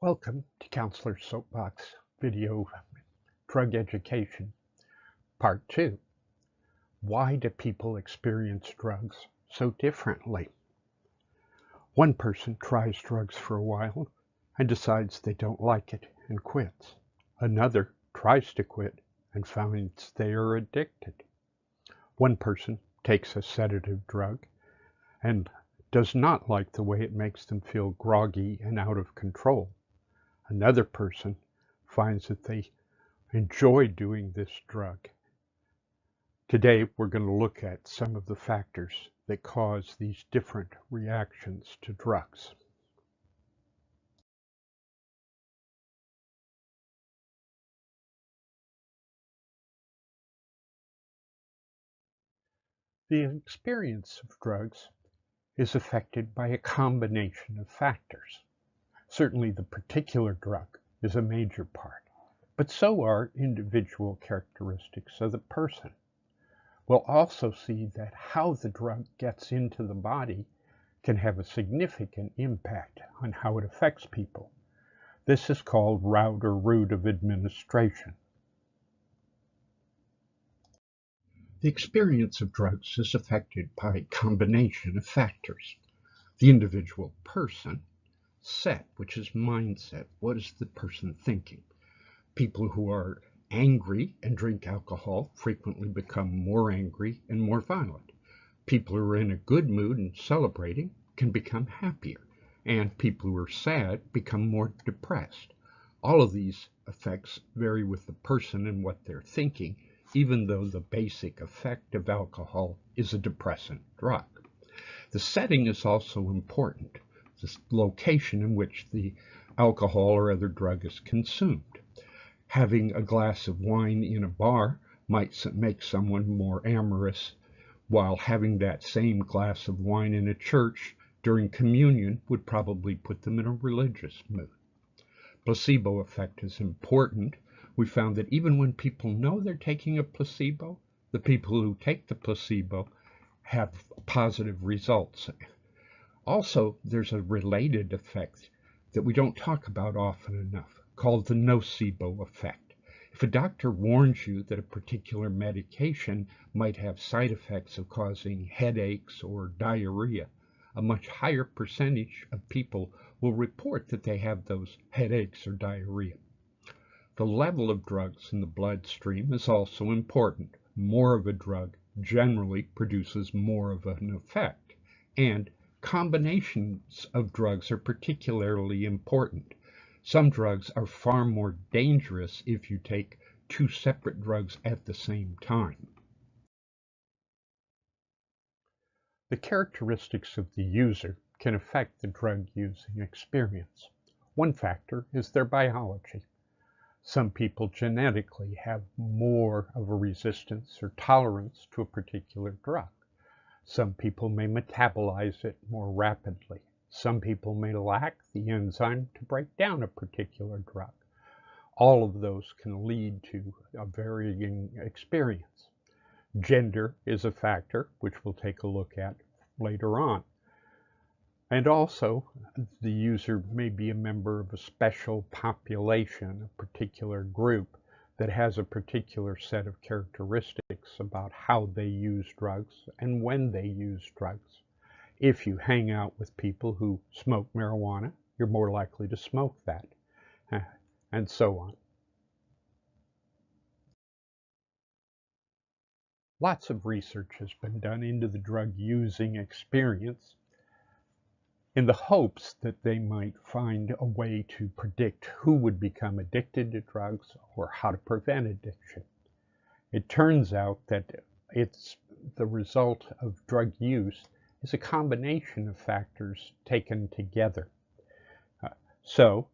Welcome to Counselor's Soapbox Video Drug Education, Part 2. Why do people experience drugs so differently? One person tries drugs for a while and decides they don't like it and quits. Another tries to quit and finds they are addicted. One person takes a sedative drug and does not like the way it makes them feel groggy and out of control. Another person finds that they enjoy doing this drug. Today, we're going to look at some of the factors that cause these different reactions to drugs. The experience of drugs is affected by a combination of factors. Certainly, the particular drug is a major part, but so are individual characteristics of the person. We'll also see that how the drug gets into the body can have a significant impact on how it affects people. This is called route or route of administration. The experience of drugs is affected by a combination of factors. The individual person, set, which is mindset. What is the person thinking? People who are angry and drink alcohol frequently become more angry and more violent. People who are in a good mood and celebrating can become happier, and people who are sad become more depressed. All of these effects vary with the person and what they're thinking, even though the basic effect of alcohol is a depressant drug. The setting is also important, the location in which the alcohol or other drug is consumed. Having a glass of wine in a bar might make someone more amorous, while having that same glass of wine in a church during communion would probably put them in a religious mood. Placebo effect is important. We found that even when people know they're taking a placebo, the people who take the placebo have positive results. Also, there's a related effect that we don't talk about often enough, called the nocebo effect. If a doctor warns you that a particular medication might have side effects of causing headaches or diarrhea, a much higher percentage of people will report that they have those headaches or diarrhea. The level of drugs in the bloodstream is also important. More of a drug generally produces more of an effect, and combinations of drugs are particularly important. Some drugs are far more dangerous if you take two separate drugs at the same time. The characteristics of the user can affect the drug using experience. One factor is their biology. Some people genetically have more of a resistance or tolerance to a particular drug. Some people may metabolize it more rapidly. Some people may lack the enzyme to break down a particular drug. All of those can lead to a varying experience. Gender is a factor, which we'll take a look at later on. And also, the user may be a member of a special population, a particular group that has a particular set of characteristics about how they use drugs and when they use drugs. If you hang out with people who smoke marijuana, you're more likely to smoke that, and so on. Lots of research has been done into the drug using experience in the hopes that they might find a way to predict who would become addicted to drugs or how to prevent addiction. It turns out that it's the result of drug use is a combination of factors taken together. So,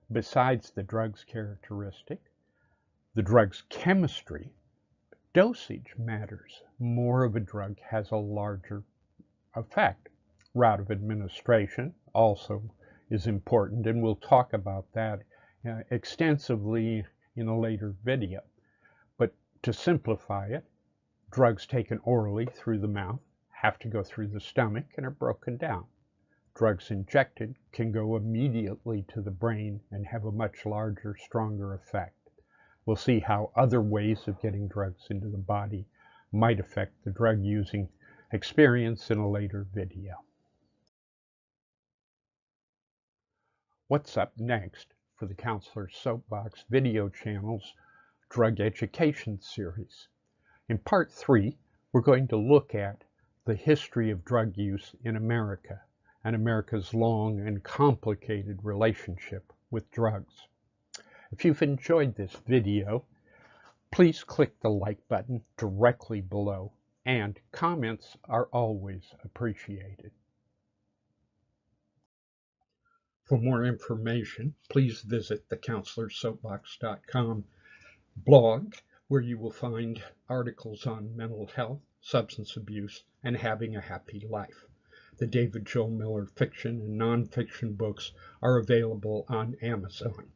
besides the drug's characteristic, the drug's chemistry, dosage matters. More of a drug has a larger effect. Route of administration also is important, and we'll talk about that extensively in a later video. But to simplify it, drugs taken orally through the mouth have to go through the stomach and are broken down. Drugs injected can go immediately to the brain and have a much larger, stronger effect. We'll see how other ways of getting drugs into the body might affect the drug using experience in a later video. What's up next for the Counselor's Soapbox video channel's Drug Education series? In part 3, we're going to look at the history of drug use in America and America's long and complicated relationship with drugs. If you've enjoyed this video, please click the like button directly below, and comments are always appreciated. For more information, please visit the Counselorssoapbox.com blog, where you will find articles on mental health, substance abuse, and having a happy life. The David Joel Miller fiction and nonfiction books are available on Amazon.